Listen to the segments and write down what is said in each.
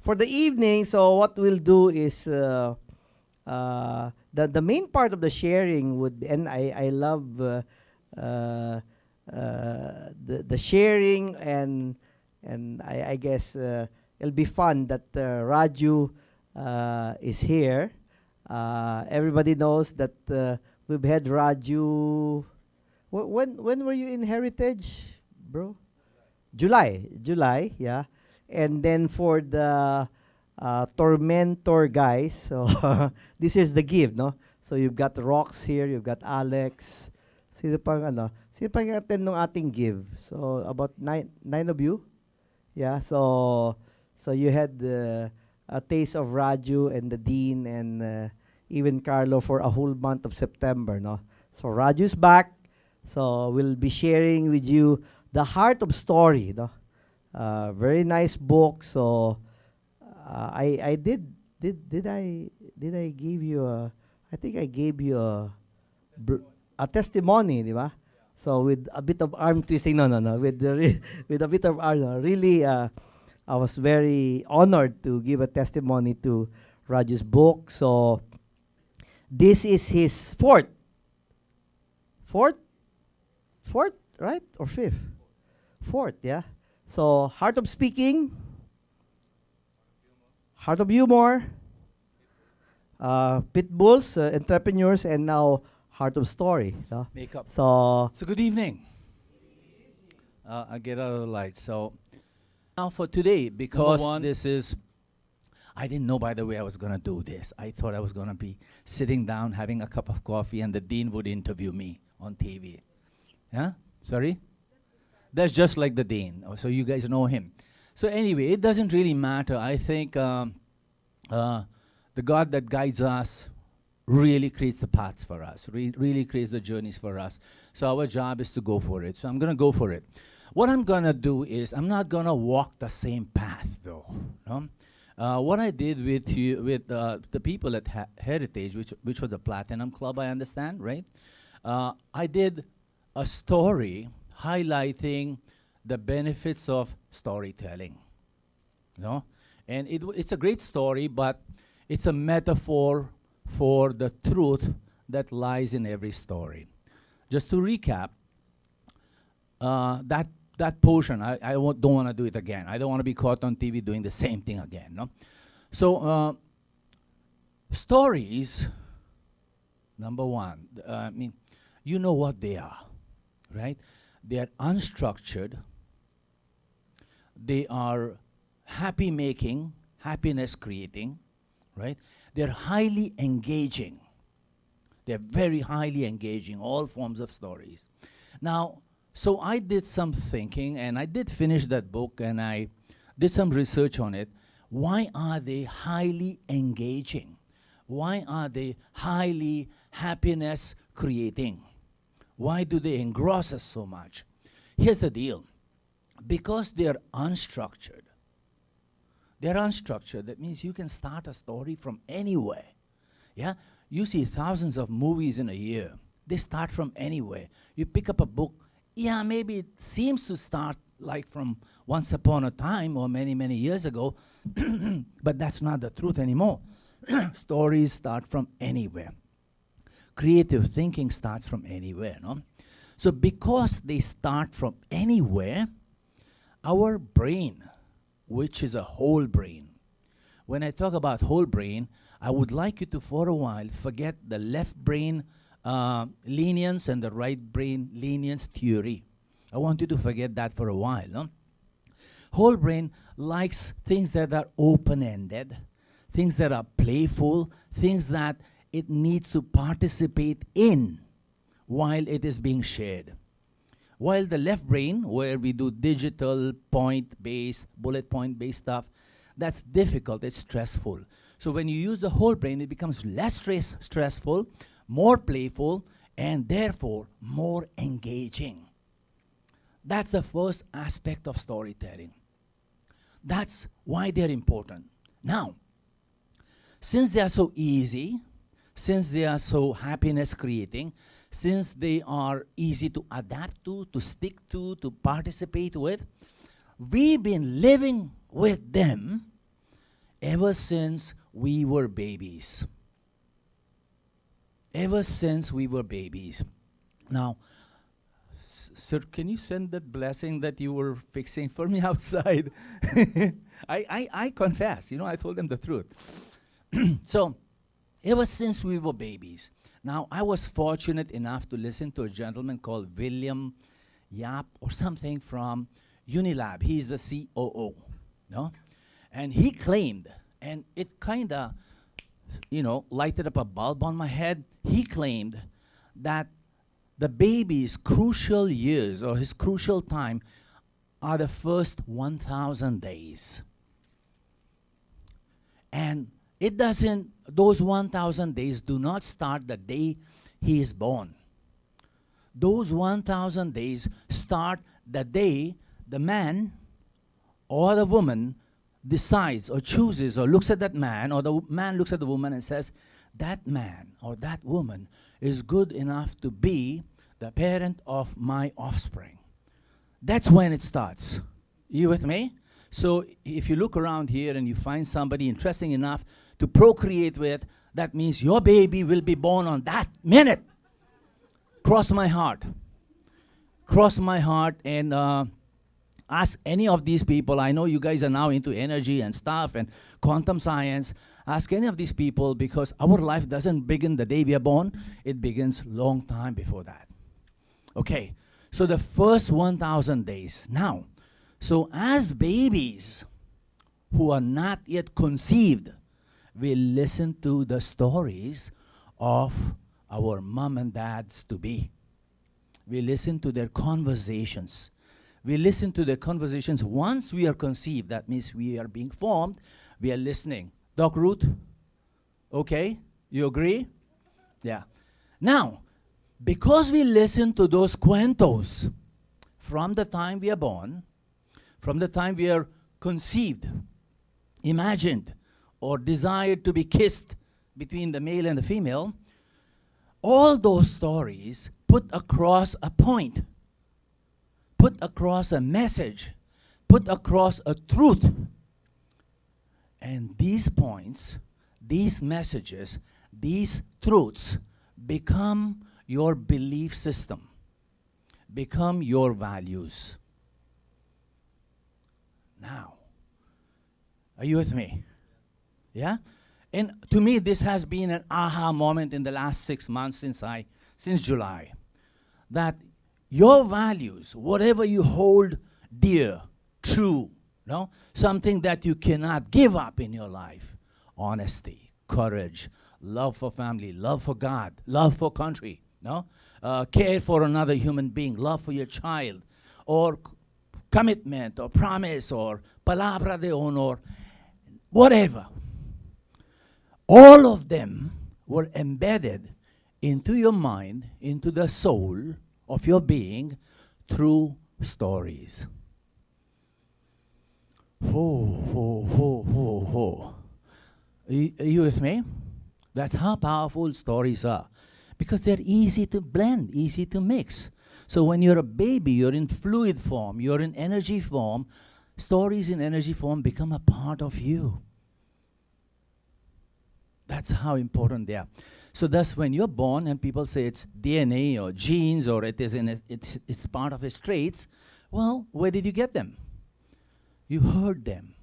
for the evening, so what we'll do is the main part of the sharing would, and I love the sharing, and I guess it'll be fun that Raju is here. Everybody knows that we've had Raju. When were you in Heritage, bro? July, yeah. And then for the Tormentor guys, so this is the give, no? So you've got Rox here, you've got Alex. Sino pang attend ng ating give? So about nine of you, yeah. So you had a taste of Raju and the Dean and even Carlo for a whole month of September, no? So Raju's back, so we'll be sharing with you the Heart of Story, no? Very nice book. So I did I give you a, I think I gave you a testimony, di ba? So with a bit of arm twisting, no, with with a bit of arm, no, really, I was very honored to give a testimony to Raju's book. So this is his fourth, right, or fifth? Fourth, yeah. So Heart of Speaking, Heart of Humor, Pitbulls, Entrepreneurs, and now Heart of Story. So, Makeup. So Good evening. I get out of the light. So now for today, because this is, I didn't know, by the way, I was going to do this. I thought I was going to be sitting down, having a cup of coffee, and the dean would interview me on TV. Yeah? Sorry? That's just like the dean. So you guys know him. So anyway, it doesn't really matter. I think the God that guides us really creates the paths for us, really creates the journeys for us. So our job is to go for it. So I'm going to go for it. What I'm going to do is, I'm not going to walk the same path, though. No? What I did with the people at Heritage, which was the Platinum Club, I understand, right? I did a story highlighting the benefits of storytelling. No? And it's a great story, but it's a metaphor for the truth that lies in every story. Just to recap, that portion, I don't want to do it again. I don't want to be caught on TV doing the same thing again. No? So stories, number one, I mean, you know what they are, right? They are unstructured. They are happy-making, happiness-creating, right? They're highly engaging. They're very highly engaging, all forms of stories. Now, so I did some thinking, and I did finish that book, and I did some research on it. Why are they highly engaging? Why are they highly happiness-creating? Why do they engross us so much? Here's the deal. Because they're unstructured. They're unstructured. That means you can start a story from anywhere. Yeah? You see thousands of movies in a year. They start from anywhere. You pick up a book. Yeah, maybe it seems to start like from once upon a time or many, many years ago. But that's not the truth anymore. Stories start from anywhere. Creative thinking starts from anywhere, no? So because they start from anywhere, our brain, which is a whole brain. When I talk about whole brain, I would like you to, for a while, forget the left brain lenience and the right brain lenience theory. I want you to forget that for a while, no? Whole brain likes things that are open-ended, things that are playful, things that it needs to participate in while it is being shared. While the left brain, where we do digital, point-based, bullet point-based stuff, that's difficult, it's stressful. So when you use the whole brain, it becomes less stressful, more playful, and therefore more engaging. That's the first aspect of storytelling. That's why they're important. Now, since they are so easy, since they are so happiness-creating, since they are easy to adapt to stick to participate with, we've been living with them ever since we were babies. Ever since we were babies. Now, sir, can you send that blessing that you were fixing for me outside? I confess, I told them the truth. So, ever since we were babies. Now, I was fortunate enough to listen to a gentleman called William Yap or something from Unilab. He's the COO, no? And he claimed, and it kind of, lighted up a bulb on my head. He claimed that the baby's crucial years or his crucial time are the first 1,000 days. And it doesn't, those 1,000 days do not start the day he is born. Those 1,000 days start the day the man or the woman decides or chooses or looks at that man, or the man looks at the woman and says, that man or that woman is good enough to be the parent of my offspring. That's when it starts. You with me? So if you look around here and you find somebody interesting enough to procreate with, that means your baby will be born on that minute. Cross my heart. Cross my heart and ask any of these people. I know you guys are now into energy and stuff and quantum science. Ask any of these people, because our life doesn't begin the day we are born. It begins long time before that. Okay, so the first 1,000 days. Now, so as babies who are not yet conceived, we listen to the stories of our mom and dads to be. We listen to their conversations. We listen to their conversations once we are conceived. That means we are being formed. We are listening. Doc Ruth? Okay? You agree? Yeah. Now, because we listen to those cuentos from the time we are born, from the time we are conceived, imagined, or desired to be kissed between the male and the female, all those stories put across a point, put across a message, put across a truth. And these points, these messages, these truths become your belief system, become your values. Now, are you with me? Yeah? And to me, this has been an aha moment in the last 6 months since July, that your values, whatever you hold dear, true, something that you cannot give up in your life, honesty, courage, love for family, love for God, love for country, care for another human being, love for your child, or commitment, or promise, or palabra de honor, whatever. All of them were embedded into your mind, into the soul of your being through stories. Ho, ho, ho, ho, ho. Are you with me? That's how powerful stories are. Because they're easy to blend, easy to mix. So when you're a baby, you're in fluid form, you're in energy form, stories in energy form become a part of you. That's how important they are. So thus, when you're born and people say it's DNA or genes or it's part of his traits, well, where did you get them? You heard them.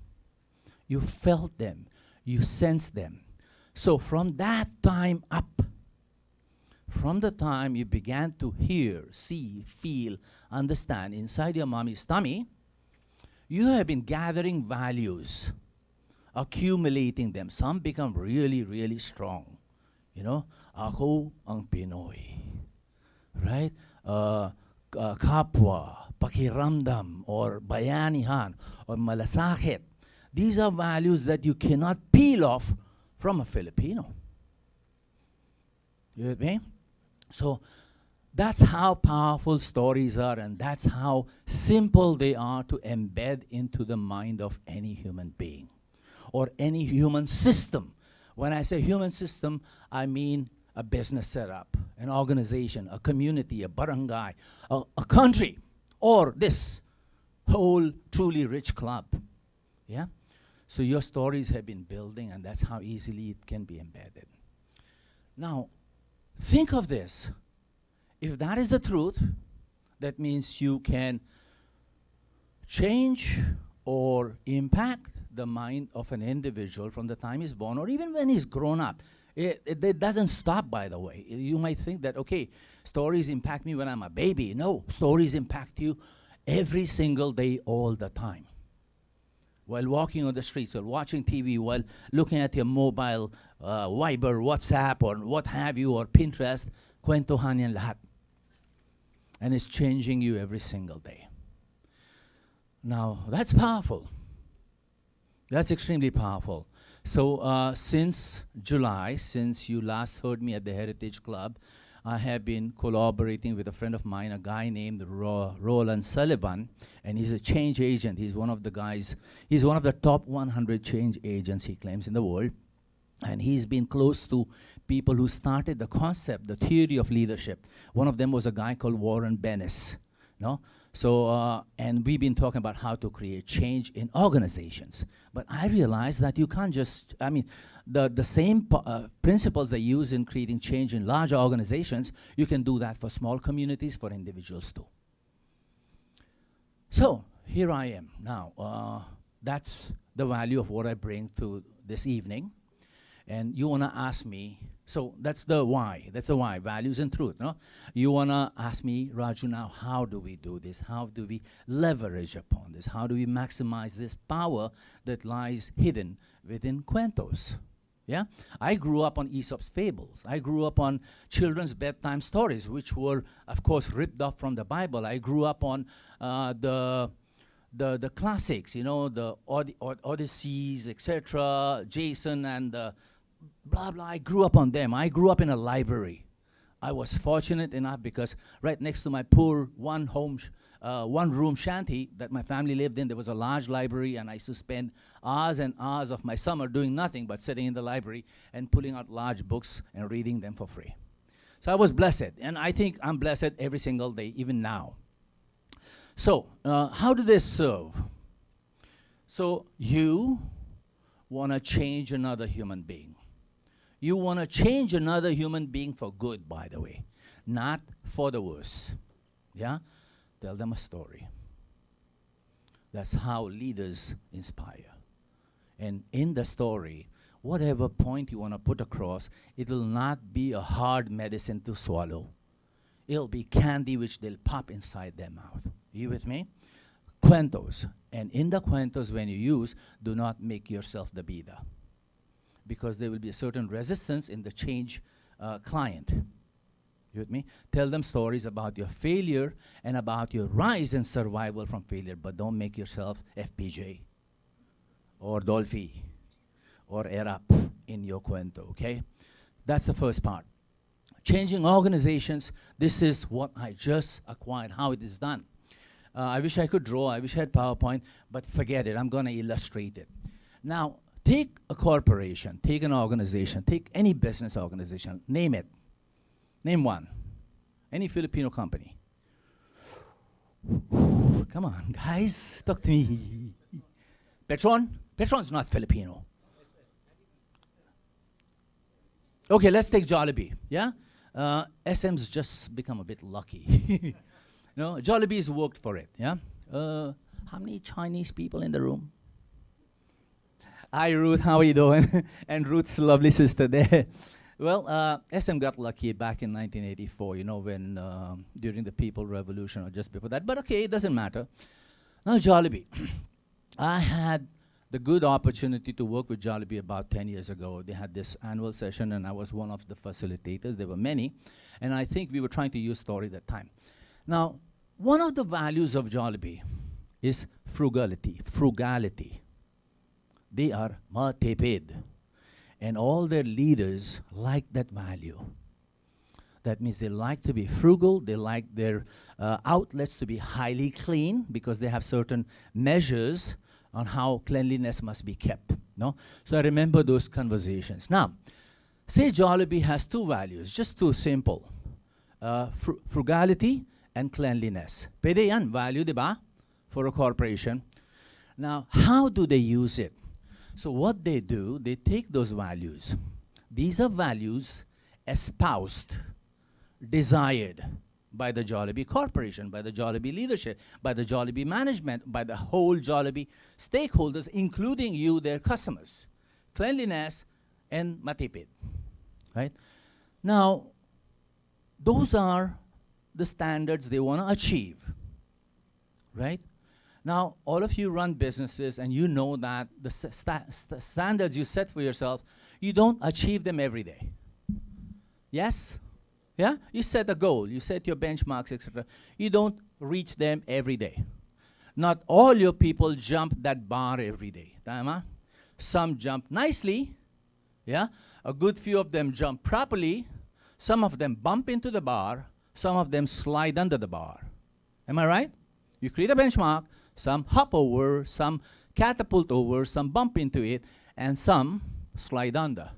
You felt them. You sensed them. So from that time up, from the time you began to hear, see, feel, understand inside your mommy's tummy, you have been gathering values, accumulating them. Some become really, really strong. Ako ang Pinoy. Right? Kapwa, pakiramdam, or bayanihan, or malasakit. These are values that you cannot peel off from a Filipino. You with me? So that's how powerful stories are, and that's how simple they are to embed into the mind of any human being or any human system. When I say human system, I mean a business setup, an organization, a community, a barangay, a country, or this whole truly rich club. Yeah? So your stories have been building, and that's how easily it can be embedded. Now, think of this. If that is the truth, that means you can change or impact the mind of an individual from the time he's born or even when he's grown up. It doesn't stop, by the way. You might think that, okay, stories impact me when I'm a baby. No, stories impact you every single day, all the time. While walking on the streets, while watching TV, while looking at your mobile, Viber, WhatsApp, or what have you, or Pinterest, kwentuhan yan lahat. And it's changing you every single day. Now, that's powerful. That's extremely powerful. So since July, since you last heard me at the Heritage Club, I have been collaborating with a friend of mine, a guy named Roland Sullivan, and he's a change agent. He's one of the guys, he's one of the top 100 change agents, he claims, in the world. And he's been close to people who started the concept, the theory of leadership. One of them was a guy called Warren Bennis. No? So, and we've been talking about how to create change in organizations. But I realized that you can't just, I mean, the same principles they use in creating change in large organizations, you can do that for small communities, for individuals too. So, here I am. Now, that's the value of what I bring to this evening. And you want to ask me, so that's the why. That's the why, values and truth. No? You want to ask me, Raju, now how do we do this? How do we leverage upon this? How do we maximize this power that lies hidden within cuentos? Yeah? I grew up on Aesop's fables. I grew up on children's bedtime stories, which were, of course, ripped off from the Bible. I grew up on the classics, you know, the Odysseys, etc., Jason and blah, blah. I grew up on them. I grew up in a library. I was fortunate enough because right next to my poor one-room shanty that my family lived in, there was a large library, and I used to spend hours and hours of my summer doing nothing but sitting in the library and pulling out large books and reading them for free. So I was blessed, and I think I'm blessed every single day, even now. So, how do they serve? So, you want to change another human being. You want to change another human being for good, by the way, not for the worse. Yeah? Tell them a story. That's how leaders inspire. And in the story, whatever point you want to put across, it will not be a hard medicine to swallow. It'll be candy which they'll pop inside their mouth. You with me? Cuentos. And in the cuentos, when you use, do not make yourself the bida, because there will be a certain resistance in the change client. You with me? Tell them stories about your failure and about your rise and survival from failure, but don't make yourself FPJ or Dolphy or Erap in your cuento, okay? That's the first part. Changing organizations, this is what I just acquired, how it is done. I wish I could draw, I wish I had PowerPoint, but forget it, I'm going to illustrate it. Now, take a corporation, take an organization, take any business organization, name it. Name one. Any Filipino company. Come on, guys, talk to me. Petron? Petron's not Filipino. Okay, let's take Jollibee, yeah? SM's just become a bit lucky. No, Jollibee's worked for it, yeah? How many Chinese people in the room? Hi, Ruth, how are you doing? And Ruth's lovely sister there. Well, SM got lucky back in 1984, you know, when during the People Revolution or just before that. But okay, it doesn't matter. Now, Jollibee. I had the good opportunity to work with Jollibee about 10 years ago. They had this annual session, and I was one of the facilitators. There were many. And I think we were trying to use story that time. Now, one of the values of Jollibee is frugality. Frugality. They are matipid. And all their leaders like that value. That means they like to be frugal. They like their outlets to be highly clean because they have certain measures on how cleanliness must be kept. No? So I remember those conversations. Now, say Jollibee has two values, just two simple. Frugality and cleanliness. Pwede yan, value, di ba? For a corporation. Now, how do they use it? So what they do, they take those values. These are values espoused, desired by the Jollibee Corporation, by the Jollibee leadership, by the Jollibee management, by the whole Jollibee stakeholders, including you, their customers. Cleanliness and matipid, right? Now, those are the standards they want to achieve, right? Now, all of you run businesses and you know that the standards you set for yourself, you don't achieve them every day. Yes? Yeah? You set a goal, you set your benchmarks, etc. You don't reach them every day. Not all your people jump that bar every day. Tama? Some jump nicely, yeah? A good few of them jump properly. Some of them bump into the bar. Some of them slide under the bar. Am I right? You create a benchmark, some hop over, some catapult over, some bump into it, and some slide under.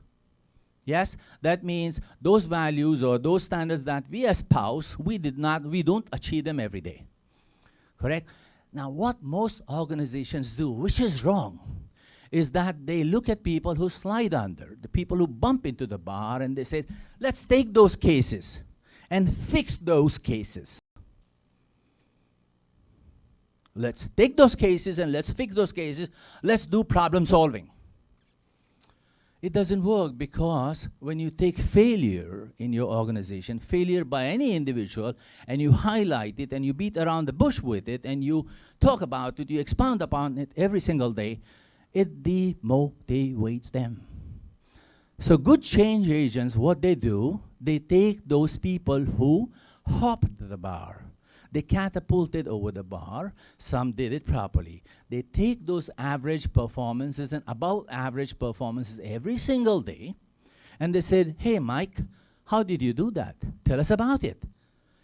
Yes, that means those values or those standards that we espouse, we don't achieve them every day. Correct? Now, what most organizations do, which is wrong, is that they look at people who slide under, the people who bump into the bar, and they say, let's take those cases and fix those cases. Let's take those cases and let's fix those cases. Let's do problem solving. It doesn't work, because when you take failure in your organization, failure by any individual, and you highlight it and you beat around the bush with it and you talk about it, you expound upon it every single day, it demotivates them. So good change agents, what they do, they take those people who hopped the bar. They catapulted over the bar. Some did it properly. They take those average performances and above average performances every single day, and they said, hey, Mike, how did you do that? Tell us about it.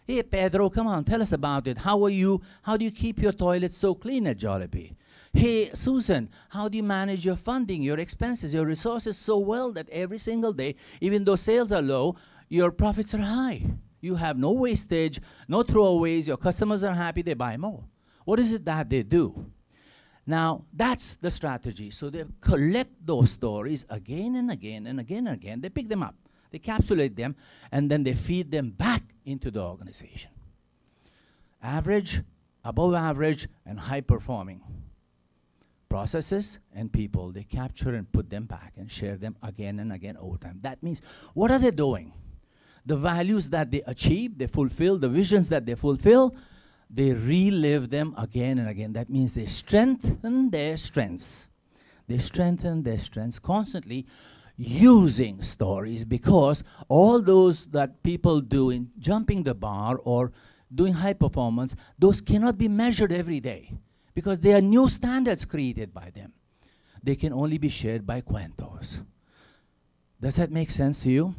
Hey, Pedro, come on, tell us about it. How are you? How do you keep your toilets so clean at Jollibee? Hey, Susan, how do you manage your funding, your expenses, your resources so well that every single day, even though sales are low, your profits are high? You have no wastage, no throwaways, your customers are happy, they buy more. What is it that they do? Now, that's the strategy. So they collect those stories again and again and again and again. They pick them up, they capsulate them, and then they feed them back into the organization. Average, above average, and high performing processes and people, they capture and put them back and share them again and again over time. That means, what are they doing? The values that they achieve, they fulfill, the visions that they fulfill, they relive them again and again. That means they strengthen their strengths. They strengthen their strengths constantly using stories, because all those that people do in jumping the bar or doing high performance, those cannot be measured every day, because they are new standards created by them. They can only be shared by cuentos. Does that make sense to you?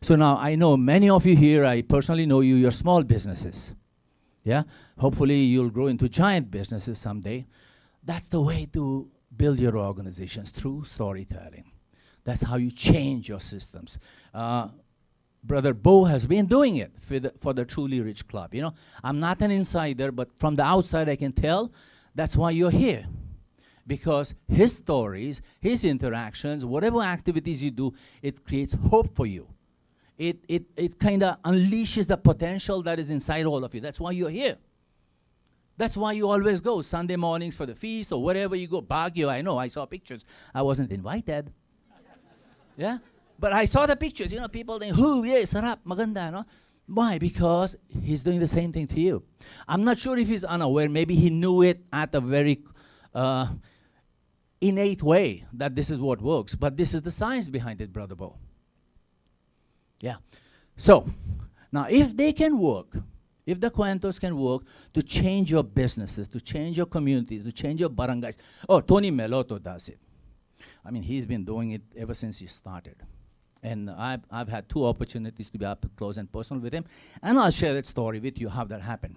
So now I know many of you here, I personally know you, you're small businesses. Yeah? Hopefully you'll grow into giant businesses someday. That's the way to build your organizations, through storytelling. That's how you change your systems. Brother Bo has been doing it for the Truly Rich Club. You know, I'm not an insider, but from the outside I can tell that's why you're here. Because his stories, his interactions, whatever activities you do, it creates hope for you. It kind of unleashes the potential that is inside all of you. That's why you're here. That's why you always go Sunday mornings for the feast or wherever you go. Baguio, I know, I saw pictures. I wasn't invited. Yeah? But I saw the pictures. You know, people think, yeah, sarap, maganda, no? Why? Because he's doing the same thing to you. I'm not sure if he's unaware. Maybe he knew it at a very innate way that this is what works. But this is the science behind it, Brother Bo. Yeah. So, now if they can work, if the cuentos can work to change your businesses, to change your community, to change your barangays. Oh, Tony Meloto does it. I mean, he's been doing it ever since he started. And I've had 2 opportunities to be up close and personal with him. And I'll share that story with you, how that happened.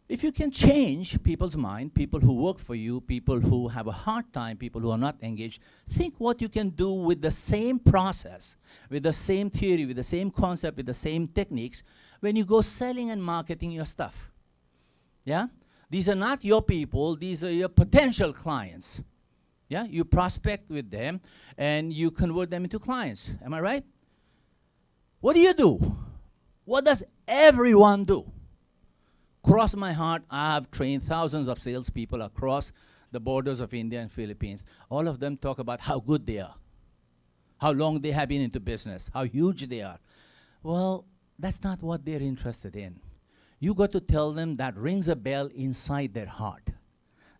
If you can change people's mind, people who work for you, people who have a hard time, people who are not engaged, think what you can do with the same process, with the same theory, with the same concept, with the same techniques, when you go selling and marketing your stuff. Yeah? These are not your people, these are your potential clients. Yeah, you prospect with them and you convert them into clients. Am I right? What do you do? What does everyone do? Cross my heart, I have trained thousands of salespeople across the borders of India and Philippines. All of them talk about how good they are, how long they have been into business, how huge they are. Well, that's not what they're interested in. You got to tell them that rings a bell inside their heart.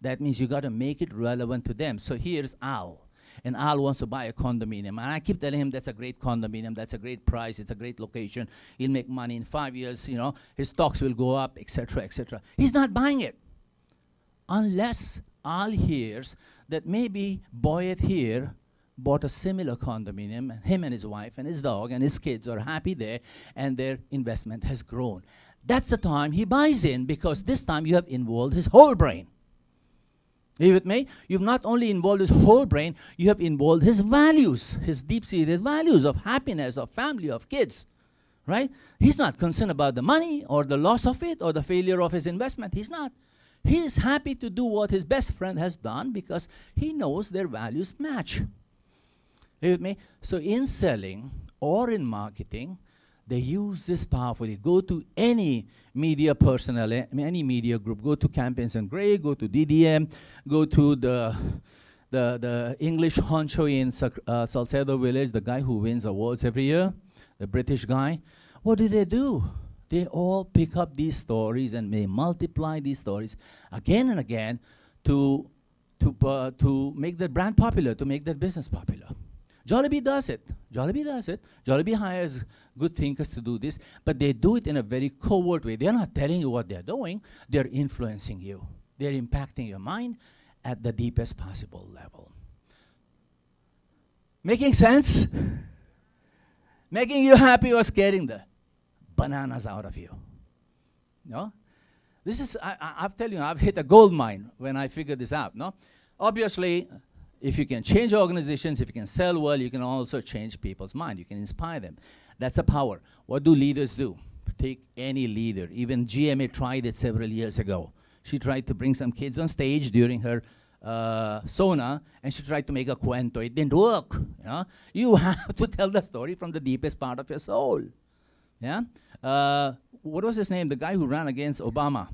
That means you got to make it relevant to them. So here's Al. And Al wants to buy a condominium. And I keep telling him that's a great condominium, that's a great price, it's a great location. He'll make money in 5 years, you know, his stocks will go up, etc., etc. He's not buying it. Unless Al hears that maybe Boyet here bought a similar condominium, and him and his wife and his dog and his kids are happy there, and their investment has grown. That's the time he buys in, because this time you have involved his whole brain. Are you with me? You've not only involved his whole brain, you have involved his values, his deep-seated values of happiness, of family, of kids, right? He's not concerned about the money or the loss of it or the failure of his investment. He's not. He is happy to do what his best friend has done because he knows their values match. Are you with me? So in selling or in marketing, they use this powerfully. Go to any media personnel, any media group. Go to Campaigns and Gray, go to DDM, go to the English honcho in Salcedo Village, the guy who wins awards every year, the British guy. What do? They all pick up these stories and they multiply these stories again and again to make their brand popular, to make their business popular. Jollibee does it. Jollibee does it. Jollibee hires good thinkers to do this, but they do it in a very covert way. They're not telling you what they're doing. They're influencing you. They're impacting your mind at the deepest possible level. Making sense? Making you happy or scaring the bananas out of you? No? This is, I'm telling you, I've hit a gold mine when I figured this out, no? Obviously, if you can change organizations, if you can sell well, you can also change people's mind. You can inspire them. That's a power. What do leaders do? Take any leader. Even GMA tried it several years ago. She tried to bring some kids on stage during her Sona, and she tried to make a cuento. It didn't work. You know? You have to tell the story from the deepest part of your soul. Yeah? What was his name? The guy who ran against Obama.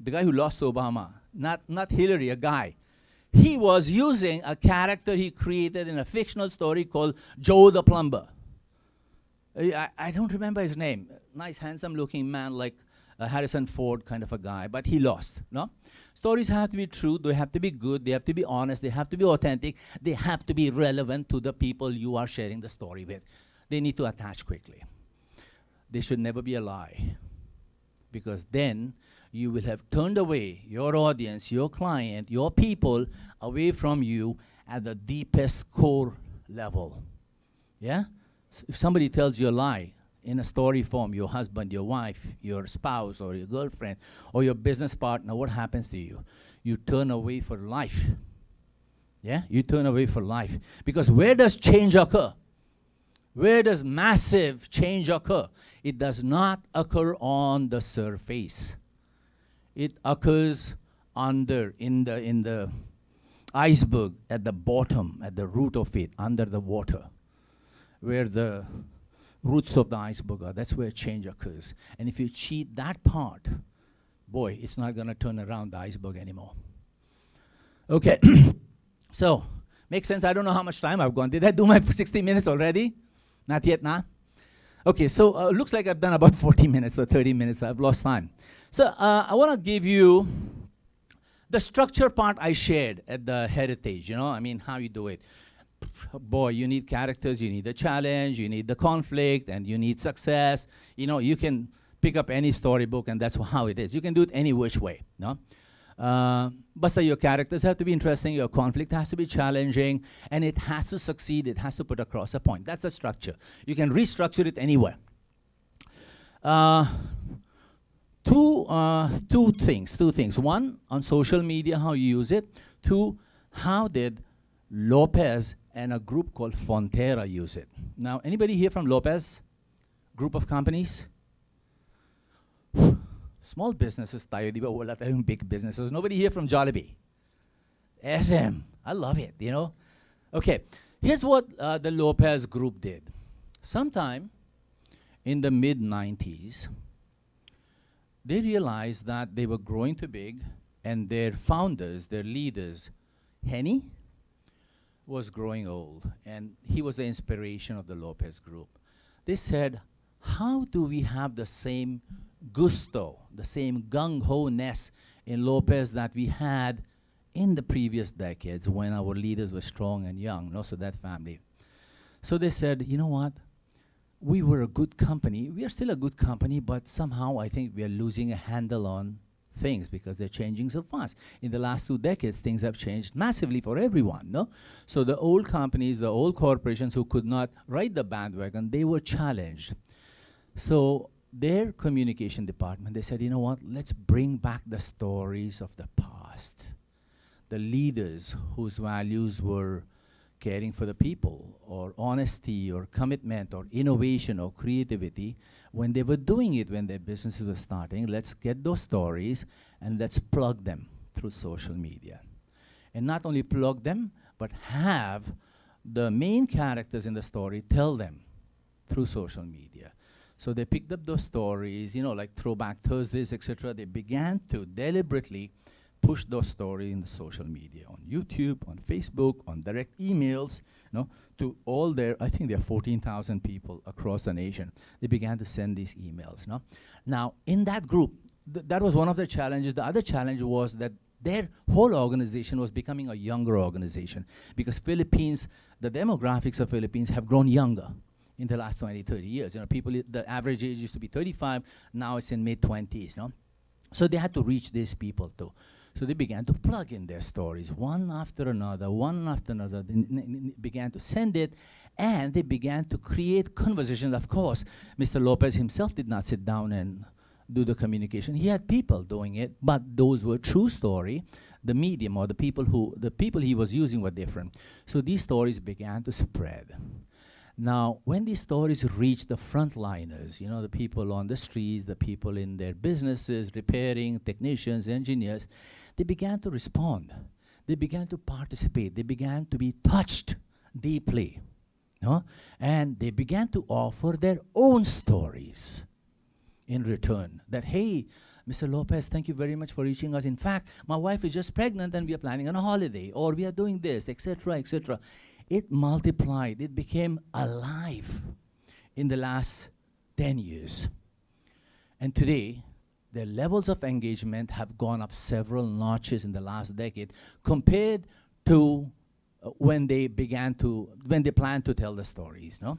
The guy who lost to Obama. Not Hillary, a guy. He was using a character he created in a fictional story called Joe the Plumber. I don't remember his name. Nice, handsome-looking man like Harrison Ford kind of a guy, but he lost. No? Stories have to be true. They have to be good. They have to be honest. They have to be authentic. They have to be relevant to the people you are sharing the story with. They need to attach quickly. They should never be a lie, because then you will have turned away your audience, your client, your people away from you at the deepest core level. Yeah? So if somebody tells you a lie in a story form, your husband, your wife, your spouse, or your girlfriend, or your business partner, what happens to you? You turn away for life. Yeah? You turn away for life. Because where does change occur? Where does massive change occur? It does not occur on the surface. It occurs under, in the iceberg, at the bottom, at the root of it, under the water, where the roots of the iceberg are. That's where change occurs. And if you cheat that part, boy, it's not going to turn around the iceberg anymore. Okay. So, makes sense? I don't know how much time I've gone. Did I do my 60 minutes already? Not yet, nah? Okay, so looks like I've done about 40 minutes or 30 minutes. I've lost time. So I want to give you the structure part I shared at the heritage, you know, I mean, how you do it. Boy, you need characters, you need a challenge, you need the conflict, and you need success. You know, you can pick up any storybook, and that's how it is. You can do it any which way, no? But your characters have to be interesting, your conflict has to be challenging, and it has to succeed, it has to put across a point. That's the structure. You can restructure it anywhere. Two things. One, on social media, how you use it. Two, how did Lopez and a group called Fonterra use it? Now, anybody here from Lopez? Group of companies? Small businesses tayo, di ba? Wala tayong big businesses. Nobody here from Jollibee? SM. I love it, you know. Okay, here's what the Lopez group did. Sometime in the mid 90s, they realized that they were growing too big, and their founders, their leaders, Henny, was growing old, and he was the inspiration of the Lopez group. They said, how do we have the same gusto, the same gung-ho-ness in Lopez that we had in the previous decades when our leaders were strong and young, no? So that family. So they said, you know what? We were a good company. We are still a good company, but somehow I think we are losing a handle on things because they're changing so fast. In the last 2 decades, things have changed massively for everyone, no? So the old companies, the old corporations who could not ride the bandwagon, they were challenged. So their communication department, they said, you know what, let's bring back the stories of the past. The leaders whose values were caring for the people, or honesty, or commitment, or innovation, or creativity, when they were doing it, when their businesses were starting, let's get those stories and let's plug them through social media. And not only plug them, but have the main characters in the story tell them through social media. So they picked up those stories, you know, like Throwback Thursdays, etc. They began to deliberately push those stories in the social media, on YouTube, on Facebook, on direct emails, you know, to all their, I think there are 14,000 people across the nation. They began to send these emails, no? Now, in that group, that was one of the challenges. The other challenge was that their whole organization was becoming a younger organization because Philippines, the demographics of Philippines have grown younger in the last 20, 30 years. You know, people, the average age used to be 35, now it's in mid-20s, no? So they had to reach these people too. So they began to plug in their stories, one after another, They began to send it, and they began to create conversations. Of course, Mr. Lopez himself did not sit down and do the communication. He had people doing it, but those were true story. The medium or the people he was using were different. So these stories began to spread. Now, when these stories reach the frontliners, you know, the people on the streets, the people in their businesses, repairing, technicians, engineers, they began to respond. They began to participate. They began to be touched deeply, no? And they began to offer their own stories in return. That, hey, Mr. Lopez, thank you very much for reaching us. In fact, my wife is just pregnant and we are planning on a holiday, or we are doing this, etc., etc. It multiplied. It became alive in the last 10 years. And today, their levels of engagement have gone up several notches in the last decade compared to when they planned to tell the stories, no?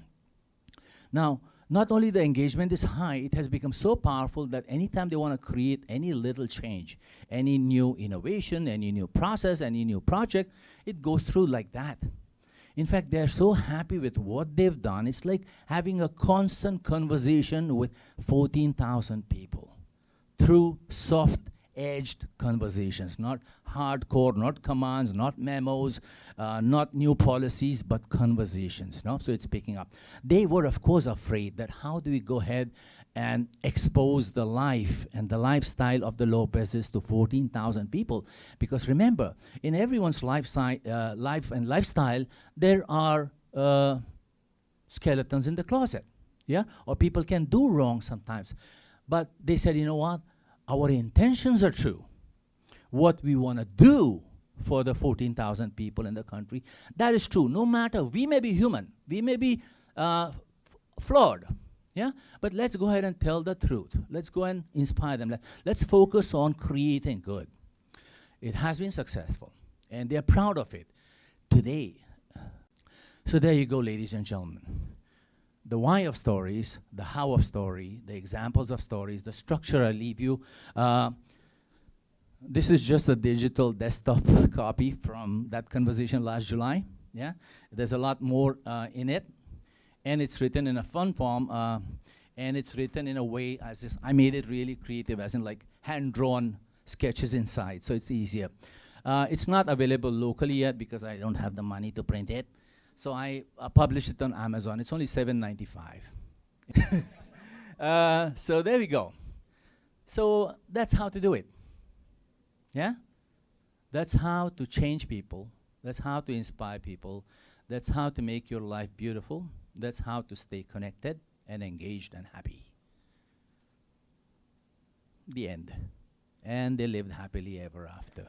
Now, not only the engagement is high, it has become so powerful that anytime they want to create any little change, any new innovation, any new process, any new project, it goes through like that. In fact, they're so happy with what they've done. It's like having a constant conversation with 14,000 people through soft-edged conversations, not hardcore, not commands, not memos, not new policies, but conversations, no? So it's picking up. They were, of course, afraid that how do we go ahead and expose the life and the lifestyle of the Lopezes to 14,000 people? Because remember, in everyone's life and lifestyle, there are skeletons in the closet, yeah? Or people can do wrong sometimes. But they said, you know what? Our intentions are true. What we want to do for the 14,000 people in the country, that is true. No matter, we may be human, we may be flawed, yeah? But let's go ahead and tell the truth. Let's go and inspire them. Let's focus on creating good. It has been successful, and they're proud of it today. So there you go, ladies and gentlemen. The why of stories, the how of story, the examples of stories, the structure I leave you. This is just a digital desktop copy from that conversation last July. Yeah, there's a lot more in it, and it's written in a fun form, and it's written in a way as if I made it really creative, as in like hand-drawn sketches inside, so it's easier. It's not available locally yet because I don't have the money to print it. So I published it on Amazon. It's only $7.95. So there we go. So that's how to do it. Yeah? That's how to change people. That's how to inspire people. That's how to make your life beautiful. That's how to stay connected and engaged and happy. The end. And they lived happily ever after.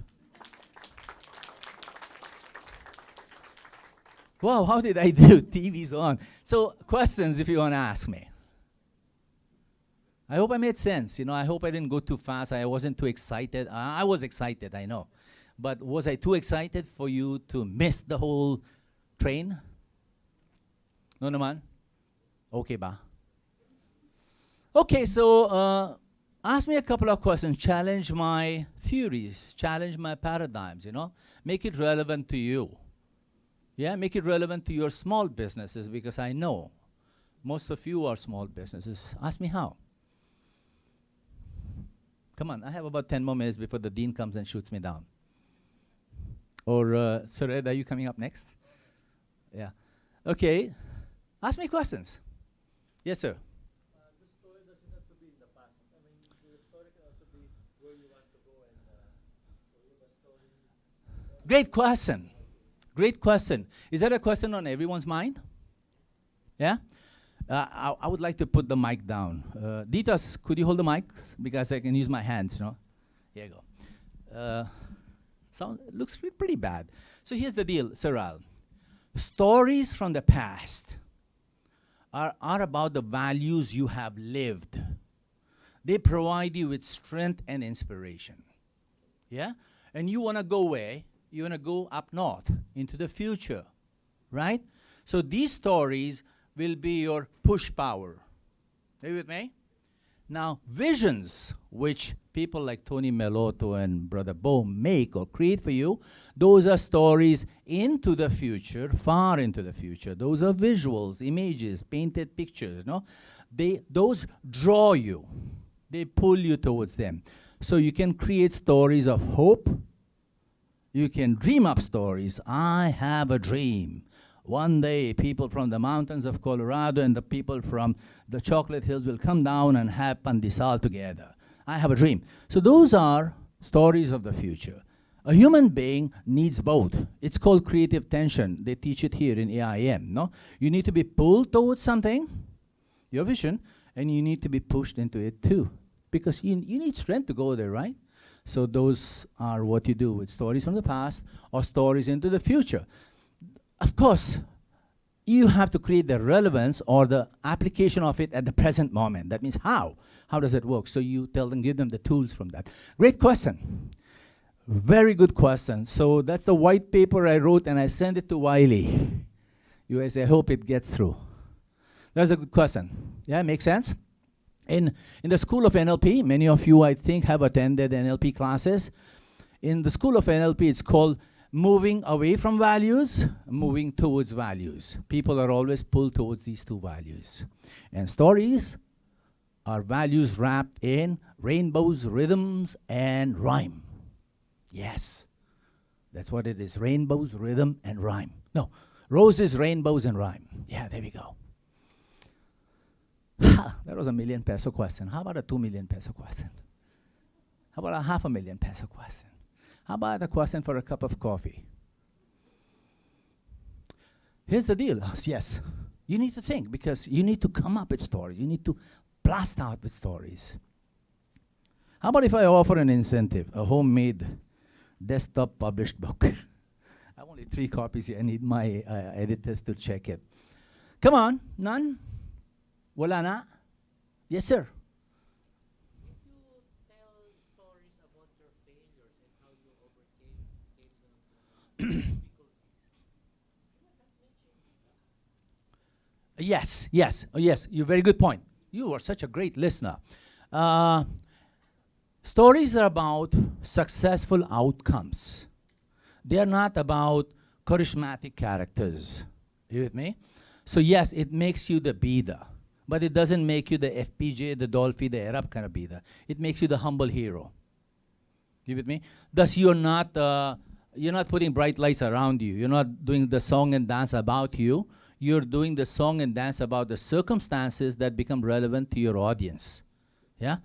Wow, how did I do? TV's on. So, questions if you want to ask me. I hope I made sense. You know, I hope I didn't go too fast. I wasn't too excited. I was excited, I know. But was I too excited for you to miss the whole train? No naman? Okay ba? Okay, so ask me a couple of questions. Challenge my theories. Challenge my paradigms, you know. Make it relevant to you. Yeah, make it relevant to your small businesses, because I know most of you are small businesses. Ask me how. Come on, I have about 10 more minutes before the dean comes and shoots me down. Or, Sir Ed, are you coming up next? Yeah. Okay. Ask me questions. Yes, sir. The story doesn't have to be in the past. I mean, the story can also be where you want to go, and so you have a story. Great question. Great question. Is that a question on everyone's mind? Yeah? I would like to put the mic down. Ditas, could you hold the mic? Because I can use my hands, you know. Here you go. Looks pretty bad. So here's the deal, Sir Al. Stories from the past are about the values you have lived. They provide you with strength and inspiration. Yeah? And you want to go where? You want to go up north into the future, right? So these stories will be your push power. Are you with me? Now, visions, which people like Tony Melotto and Brother Bo make or create for you, those are stories into the future, far into the future. Those are visuals, images, painted pictures, no? Those draw you. They pull you towards them. So you can create stories of hope. You can dream up stories. I have a dream. One day, people from the mountains of Colorado and the people from the Chocolate Hills will come down and have pandesal together. I have a dream. So those are stories of the future. A human being needs both. It's called creative tension. They teach it here in AIM, no? You need to be pulled towards something, your vision, and you need to be pushed into it too. Because you need strength to go there, right? So those are what you do with stories from the past or stories into the future. Of course, you have to create the relevance or the application of it at the present moment. That means how? How does it work? So you tell them, give them the tools from that. Great question. Very good question. So that's the white paper I wrote and I sent it to Wiley. USA, I hope it gets through. That's a good question. Yeah, makes sense? In the School of NLP, many of you, I think, have attended NLP classes. In the School of NLP, it's called moving away from values, moving towards values. People are always pulled towards these two values. And stories are values wrapped in rainbows, rhythms, and rhyme. Yes, that's what it is. Rainbows, rhythm, and rhyme. No, roses, rainbows, and rhyme. Yeah, there we go. That was a ₱1 million question. How about a ₱2 million question? How about a $500,000 question? How about a question for a cup of coffee? Here's the deal. Yes, you need to think, because you need to come up with stories. You need to blast out with stories. How about if I offer an incentive, a homemade desktop published book? I have only 3 copies here. I need my editors to check it. Come on, none? Wala na? Yes, sir. If you tell stories about your failures and how you overcame them, Yes, yes, oh, yes. You're very good point. You are such a great listener. Stories are about successful outcomes. They are not about charismatic characters. You with me? So yes, it makes you the bida, but it doesn't make you the FPJ, the Dolphy, the Arab kind of bida. It makes you the humble hero. You with me? Thus, you're not putting bright lights around you. You're not doing the song and dance about you. You're doing the song and dance about the circumstances that become relevant to your audience. Yeah?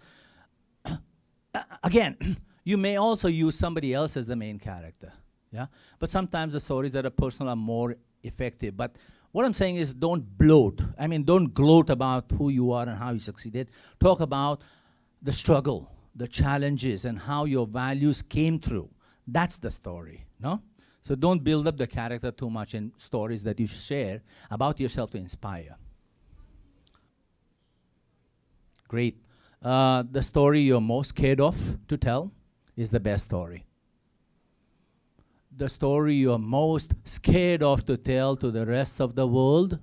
Again, You may also use somebody else as the main character. Yeah? But sometimes the stories that are personal are more effective. But what I'm saying is don't bloat. I mean, don't gloat about who you are and how you succeeded. Talk about the struggle, the challenges, and how your values came through. That's the story, no? So don't build up the character too much in stories that you share about yourself to inspire. Great. The story you're most scared of to tell is the best story. The story you're most scared of to tell to the rest of the world,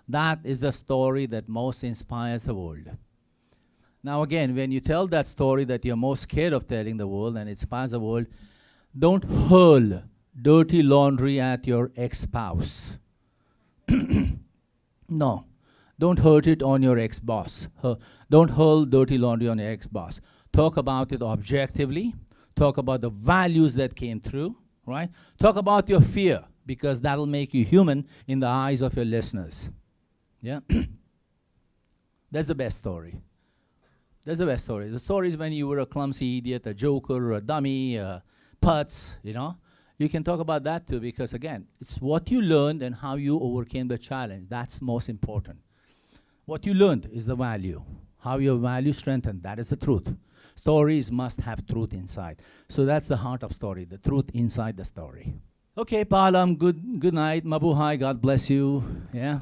that is the story that most inspires the world. Now again, when you tell that story that you're most scared of telling the world and inspires the world, don't hurl dirty laundry at your ex-spouse. No. Don't hurt it on your ex-boss. Don't hurl dirty laundry on your ex-boss. Talk about it objectively. Talk about the values that came through, right? Talk about your fear, because that'll make you human in the eyes of your listeners. Yeah? That's the best story. That's the best story. The story is when you were a clumsy idiot, a joker, a dummy, putz, you know. You can talk about that too, because again, it's what you learned and how you overcame the challenge. That's most important. What you learned is the value. How your value strengthened, that is the truth. Stories must have truth inside. So that's the heart of story, the truth inside the story. Okay, Palam, good night. Mabuhay, God bless you. Yeah.